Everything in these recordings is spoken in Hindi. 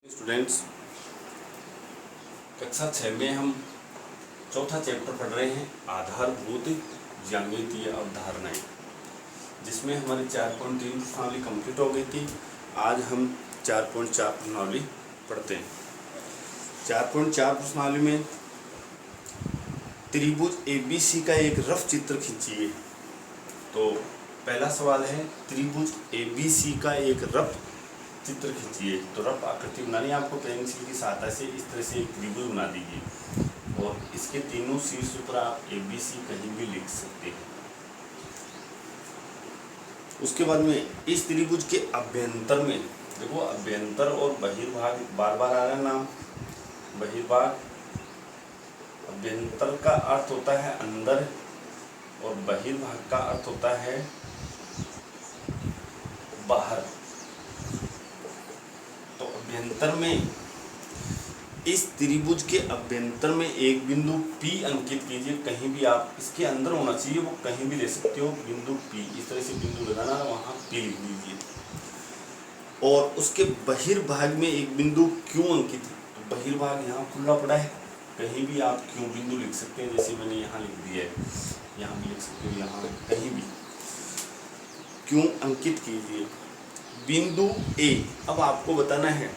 स्टूडेंट्स, कक्षा 6 में हम चौथा चैप्टर पढ़ रहे हैं आधारभूत ज्यामितीय अवधारणाएं, जिसमें हमारी 4.3 प्रश्नावली कंप्लीट हो गई थी। आज हम 4.4 प्रश्नावली पढ़ते हैं। 4.4 प्रश्नावली में त्रिभुज ABC का एक रफ चित्र खींचिए। तो पहला सवाल है, त्रिभुज ABC का एक रफ चित्र खींचिए। तो रफ आकृति बनानी, आपको पेंसिल की सहायता से इस तरह से एक त्रिभुज बना दीजिए और इसके तीनों शीर्ष पर आप ABC कहीं भी लिख सकते हैं। उसके बाद में इस त्रिभुज के अभ्यंतर में देखो, अभ्यंतर और बहिर्भाग बार बार आ रहा है नाम। बहिर्भाग, अभ्यंतर का अर्थ होता है अंदर और बहिर्भाग का अर्थ होता है बाहर। तो अभ्यंतर में, इस त्रिभुज के अभ्यंतर में एक बिंदु P अंकित कीजिए। कहीं भी आप, इसके अंदर होना चाहिए, वो कहीं भी ले सकते हो। बिंदु P, इस तरह से बिंदु लगाना, वहां P लिख दीजिए। और उसके बहिर्भाग में एक बिंदु Q अंकित है। तो बहिर्भाग यहाँ खुला पड़ा है, कहीं भी आप Q बिंदु लिख सकते हैं। जैसे मैंने यहाँ लिख दिया है, यहाँ भी लिख सकते हो, यहाँ कहीं भी Q अंकित कीजिए। बिंदु A, अब आपको बताना है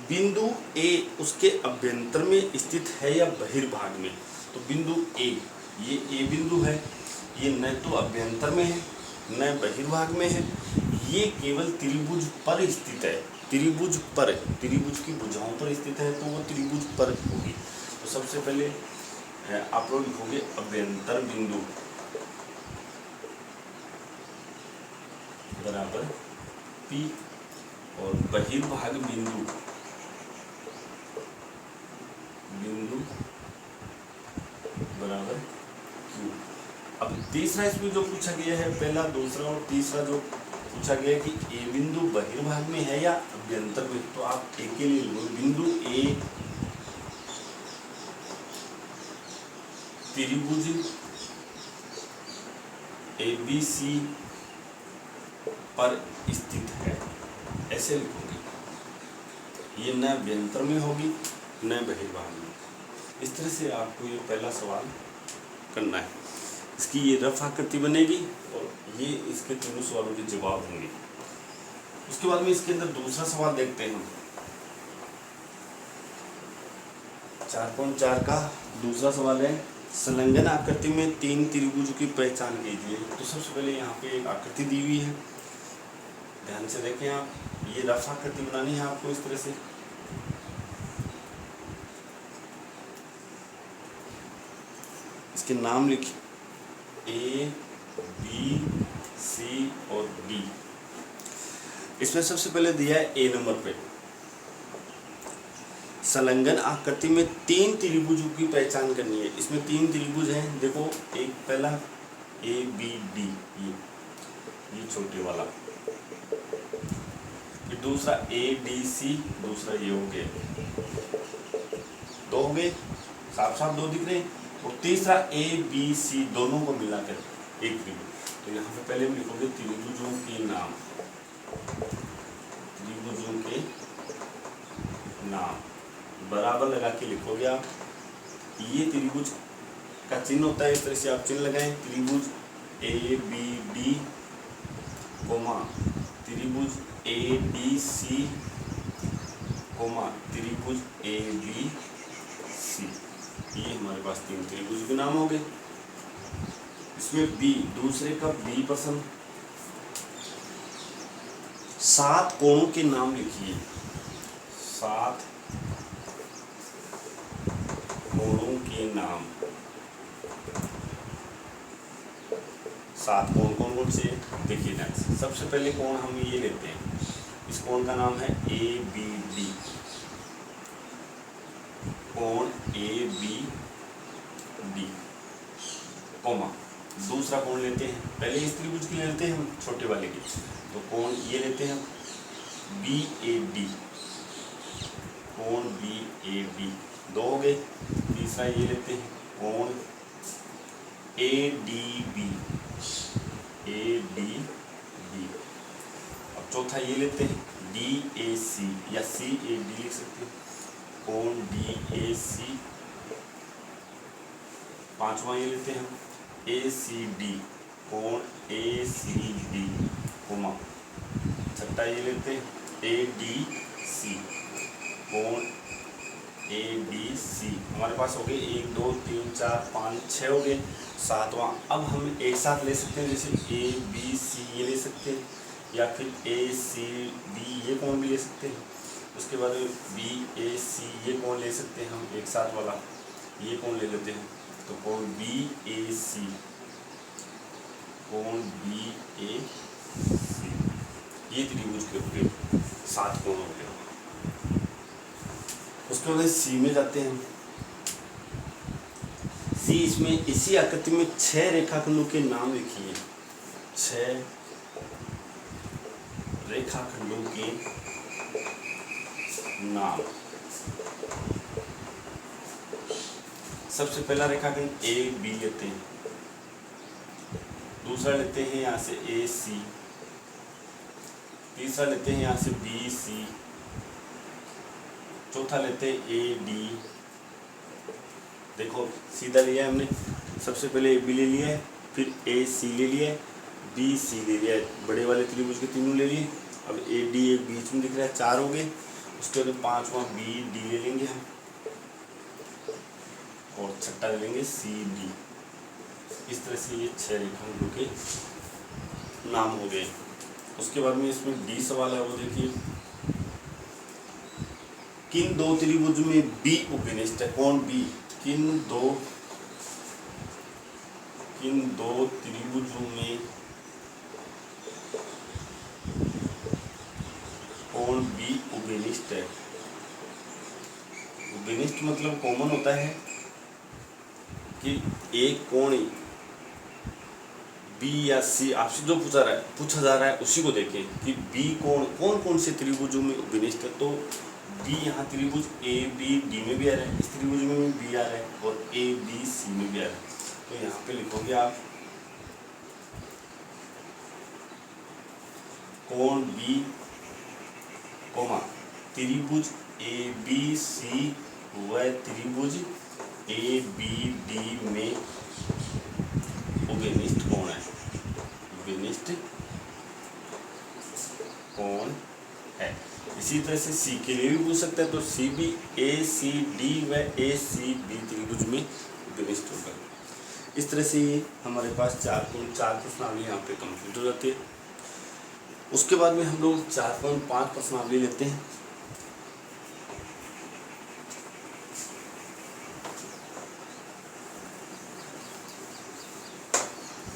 बिंदु A उसके अभ्यंतर में स्थित है या बहिर्भाग में। तो बिंदु A, ये A बिंदु है, ये न तो अभ्यंतर में है न बहिर्भाग में है, ये केवल त्रिभुज पर स्थित है। त्रिभुज पर, त्रिभुज की भुजाओं पर स्थित है, तो वो त्रिभुज पर होगी। तो सबसे पहले आप लोग लिखोगे अभ्यंतर बिंदु बराबर P और बहिर्भाग बिंदु बराबर Q। अब तीसरा इसमें जो पूछा गया है, पहला, दूसरा और तीसरा जो पूछा गया है कि A बिंदु बहिर्भाग में है या अभ्यंतर में, तो आप A के लिए लो। बिंदु A त्रिभुज ABC पर स्थित है, ऐसे लिखोगे। ये न अभ्यंतर में होगी न बहिर्भाग में। इस तरह से आपको ये पहला सवाल करना है। इसकी ये रफ आकृति बनेगी और ये इसके तीनों सवालों के जवाब होंगे। उसके बाद में इसके अंदर दूसरा सवाल देखते हैं हम। 4.4 का दूसरा सवाल है, संलग्न आकृति में तीन त्रिभुजों की पहचान कीजिए। तो सबसे पहले यहाँ पे एक आकृति दी हुई है, ध्यान से देखें आप। ये रफ आकृति बनानी है आपको इस तरह से। इसके नाम लिखिए A, B, C और D। इसमें सबसे पहले दिया है A नंबर पे, संलग्न आकृति में तीन त्रिभुजों की पहचान करनी है। इसमें तीन त्रिभुज हैं, देखो, एक पहला ABD, ये छोटे वाला, फिर दूसरा ADC, दूसरा ये हो गया, दो हो गए, साफ साफ दो दिख रहे हैं। और तीसरा ABC, दोनों को मिलाकर एक त्रिभुज। तो यहाँ पे पहले हम लिखोगे त्रिभुजों के नाम, त्रिभुजों के नाम बराबर लगा के लिखोगे आप। ये त्रिभुज का चिन्ह होता है, इस तरह से आप चिन्ह लगाएं। त्रिभुज ABD, त्रिभुज ADC, त्रिभुज ABC। ये हमारे पास तीन त्रिभुज के नाम हो गए। इसमें B, दूसरे का B प्रश्न, 7 कोणों के नाम लिखिए। 7 कोणों के नाम। 7 कोण कौन कौन से, देखिए ध्यान से। सबसे पहले कोण हम ये लेते हैं, इस कोण का नाम है ABD, कोण ABD, दूसरा कोण लेते हैं, पहले इस त्रिभुज के लेते हैं हम, छोटे वाले के। तो कोण ये लेते हैं BAD, कोण BAD, दो हो गए। तीसरा ये लेते हैं कोण ADB, अब चौथा ये लेते हैं DAC या CAD लिख सकते हो, कोण DAC। पांचवा ये लेते हैं ACD, कोण ACD, कोमा। छठा ये लेते हैं ADC, कोण ADC। हमारे पास हो गए 1 2 3 4 5 6 हो गए। सातवां अब हम एक साथ ले सकते हैं, जैसे ABC ये ले सकते हैं, या फिर ACD ये कोण भी ले सकते हैं। उसके बाद BAC ये कोण ले सकते हैं हम एक साथ वाला, ये कोण ले लेते हैं। तो कोण BAC, कोण BAC, ये त्रिभुज के ऊपर 7 कोण हो गए। उसके बाद C में जाते हैं। C इसमें इसी आकृति में 6 रेखाखंडों के नाम लिखिए। 6 रेखाखंडों के नाम। सबसे पहला रेखाखंड AB लेते हैं, दूसरा लेते हैं यहाँ से AC, तीसरा लेते हैं यहाँ से BC, चौथा लेते हैं AD। देखो सीधा लिया है हमने, सबसे पहले AB ले लिया है, फिर AC ले लिया है, BC ले लिया है, बड़े वाले त्रिभुज के तीनों ले लिए। अब AD एक बीच में दिख रहा है, 4 हो गए। उसके बाद पांचवा BD ले लेंगे हम, और छठा ले लेंगे CD। इस तरह से ये 6 रेखाखंडों के नाम हो गए। उसके बाद में इसमें D सवाल है, वो देखिए, किन दो त्रिभुज में B उपनिष्ठ है? कौन B? किन दो त्रिभुजों में कौन B उपनिष्ठ है? उपनिष्ठ मतलब कॉमन होता है कि एक कोण B या C, आपसे जो पूछा जा रहा है उसी को देखें कि B कोण कौन से त्रिभुजों में उपनिष्ठ है। तो B यहाँ त्रिभुज ABD में भी आ रहा है, इस त्रिभुज में भी B आ रहा है, और ABC में भी आ रहा है। तो यहाँ पे लिखोगे आप कोण B, त्रिभुज ABC व त्रिभुज ABD में उपनिष्ठ कोण है, उपनिष्ठ कोण है। इसी तरह से C के लिए भी पूछ सकता है, तो C भी ACD व ACB त्रिभुज में उपनिष्ठ होगा। इस तरह से ये हमारे पास 4 प्रश्नावली यहाँ पे कंप्लीट हो जाती है। उसके बाद में हम लोग 4.5 प्रश्नावली लेते हैं।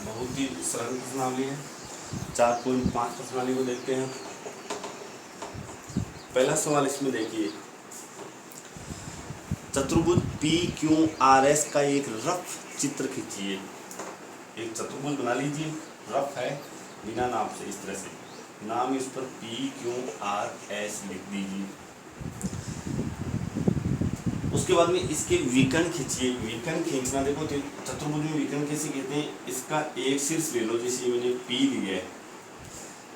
बहुत ही सरल प्रश्नावली है। 4.5 प्रश्नावली को देखते हैं। पहला सवाल इसमें देखिए, चतुर्भुज PQRS का एक रफ चित्र खींचिए। एक चतुर्भुज बना लीजिए, रफ है बिना नाम से, इस तरह से नाम इस पर PQRS लिख दीजिए। उसके बाद में इसके विकर्ण खींचिए। विकर्ण खींचना, देखो चतुर्भुज में विकर्ण कैसे कहते हैं, इसका एक शीर्ष ले लो, जैसे मैंने P लिया है,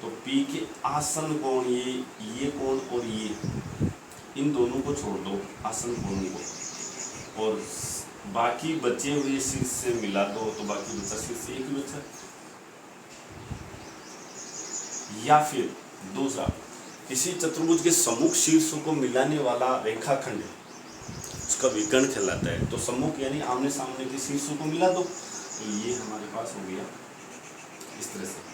तो P के आसन कोण ये कोण और ये, इन दोनों को छोड़ दो आसन कोणों को, और बाकी बचे हुए शीर्ष से मिला दो, तो बाकी बचा शीर्ष एक ही बचा। या फिर दूसरा, किसी चतुर्भुज के सम्मुख शीर्षों को मिलाने वाला रेखाखंड उसका विकर्ण कहलाता है। तो सम्मुख यानी आमने सामने के शीर्षों को मिला दो, तो ये हमारे पास हो गया इस तरह से।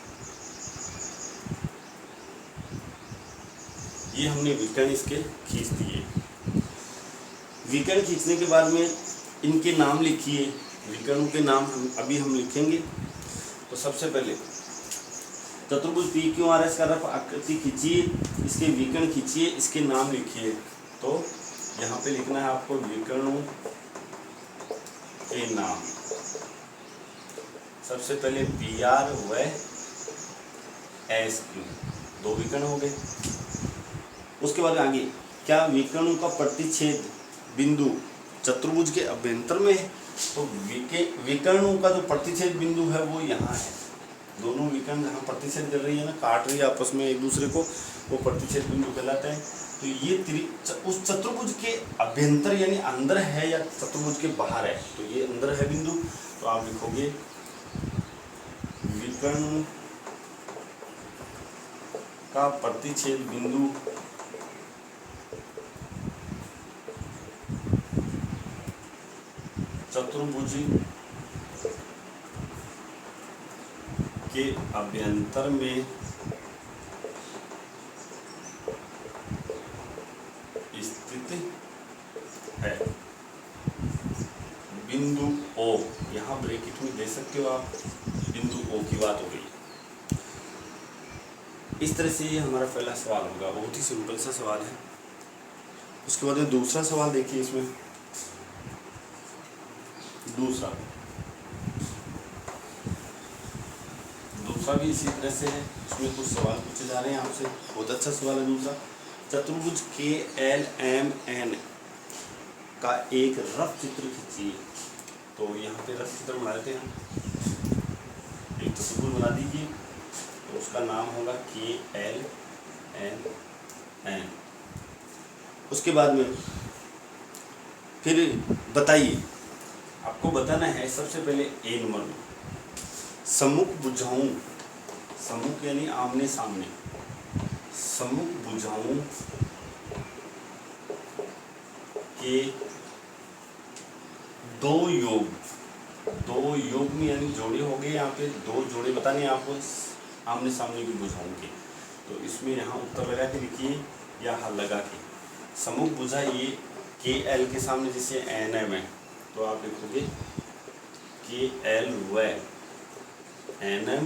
ये हमने विकर्ण इसके खींच दिए। विकर्ण खींचने के बाद में इनके नाम लिखिए। विकर्णों के नाम हम लिखेंगे। तो सबसे पहले चतुर्भुज PQRS का रफ आकृति खींचिए, इसके विकर्ण खींचिए, इसके नाम लिखिए। तो यहाँ पे लिखना है आपको विकर्णों के नाम। सबसे पहले PR व SQ, 2 विकर्ण हो गए। उसके बाद आगे, क्या विकर्णों का प्रतिच्छेद बिंदु चतुर्भुज के अभ्यंतर में है? तो विकर्णों का जो प्रतिच्छेद बिंदु है वो यहाँ है। दोनों विकर्ण जहाँ प्रतिच्छेद कर रही है ना, काट रही है आपस में एक दूसरे को, वो प्रतिच्छेद बिंदु कहलाता है। तो ये उस चतुर्भुज के अभ्यंतर यानी अंदर है या चतुर्भुज के बाहर है, तो ये अंदर है बिंदु, तो आप लिखोगे विकर्ण का प्रतिच्छेद बिंदु चतुर्भुज के अभ्यंतर में स्थित है। बिंदु O, यहाँ ब्रैकेट में दे सकते हो आप, बिंदु O की बात हो गई। इस तरह से ये हमारा पहला सवाल होगा, बहुत ही सिंपल सा सवाल है। उसके बाद में दूसरा सवाल देखिए, इसमें दूसरा भी इसी तरह से है। इसमें कुछ सवाल पूछे जा रहे हैं आपसे, बहुत अच्छा सवाल है दूसरा। चतुर्भुज KLMN का एक रफ चित्र खींचिए। तो यहाँ पे रफ चित्र बना लेते हैं, एक चतुर्भुज बना दीजिए, तो उसका नाम होगा KLMN। उसके बाद में फिर बताइए, आपको बताना है सबसे पहले A नंबर में सम्मुख भुजाओं, सम्मुख यानी आमने सामने, सम्मुख भुजाओं के दो योग में यानी जोड़े हो गए। यहाँ पे दो जोड़े बताने हैं आपको आमने सामने की भुजाओं के। तो इसमें यहाँ उत्तर लगा के लिखिए या हल लगा के। सम्मुख भुजा ये KL के सामने जैसे NM है, तो आप लिखोगे KL व NM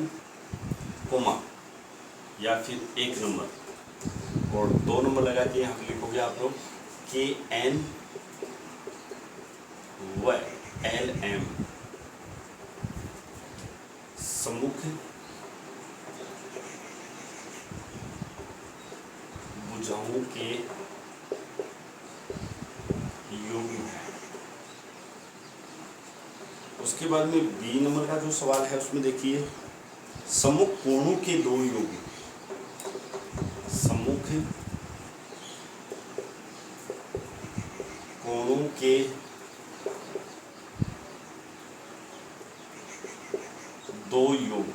कोमा या फिर 1 नंबर, और 2 नंबर लगा के यहाँ पे लिखोगे आप लोग KN व LM। सम्मुख भुजाओं के योग है। उसके बाद में B नंबर का जो सवाल है उसमें देखिए, सम्मुख कोणों के दो योग, सम्मुख कोणों के दो योग,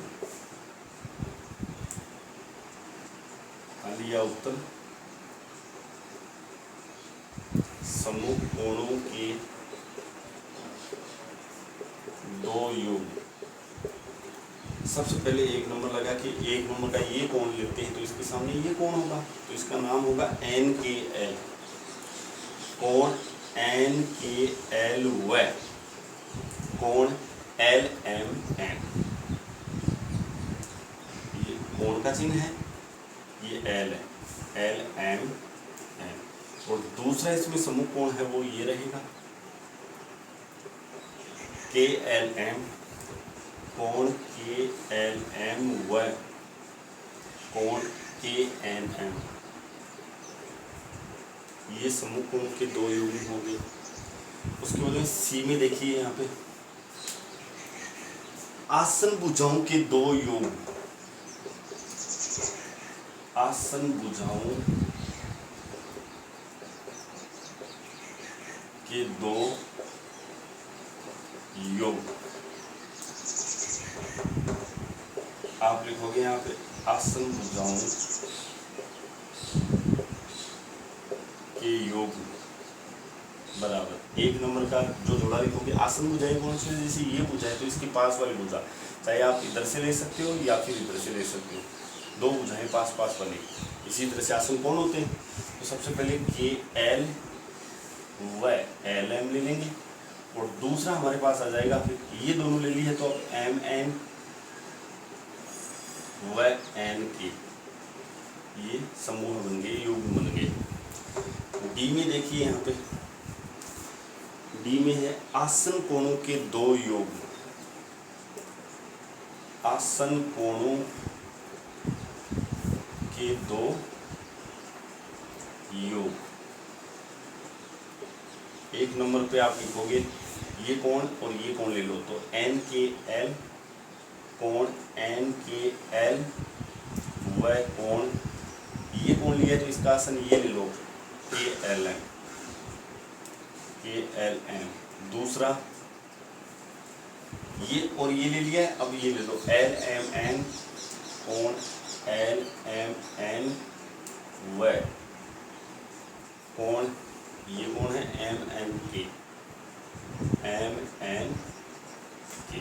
लिया उत्तर सम्मुख कोणों के दो योग। सबसे पहले 1 नंबर लगा कि 1 नंबर का ये कोण लेते हैं, तो इसके सामने ये कोण होगा, तो इसका नाम होगा NKL, कोण NKL व कोण LMN। ये कोण का चिन्ह है, ये L है, LMN। और दूसरा इसमें सम्मुख कोण है वो ये रहेगा KLM, कोण KLM व कोण KNM। ये सम्मुख कोण के दो योग होंगे। उसके बाद में C में देखिए, यहाँ पे आसन भुजाओं के दो योग, आसन भुजाओं के दो योग। आप लिखोगे यहाँ पे आसन भुजाओं के योग बराबर 1 नंबर का जो जोड़ा लिखोगे, आसन भुजाएं कौन सी, जैसे ये भुजा है तो इसके पास वाली भुजा, चाहे आप इधर से ले सकते हो या फिर इधर से ले सकते हो, दो भुजाएं पास पास वाली। इसी तरह से आसन कौन होते हैं, तो सबसे पहले KL व LM ले लेंगे, और दूसरा हमारे पास आ जाएगा, फिर ये दोनों ले लिए तो अब MN व NK, ये समूह बन गए, योग बन गए। D में देखिए, यहाँ पे D में है आसन कोणों के दो योग, आसन कोणों के दो योग। 1 नंबर पे आप लिखोगे ये कोण और ये कोण ले लो, तो NKL कोण एन के एल, वह कोण, ये कोण लिया तो इसका आसन ये ले लो के एल एम, के एल एम। दूसरा ये और ये ले लिया है, अब ये ले लो एल एम एन, कोण एल एम एन, वह कोण, ये कोण है एम एन के, एम एन के।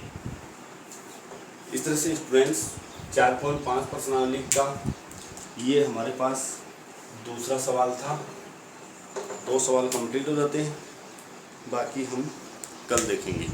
इस तरह से स्टूडेंट्स 4.5 प्रश्नावली का ये हमारे पास दूसरा सवाल था। 2 सवाल कंप्लीट हो जाते हैं, बाकी हम कल देखेंगे।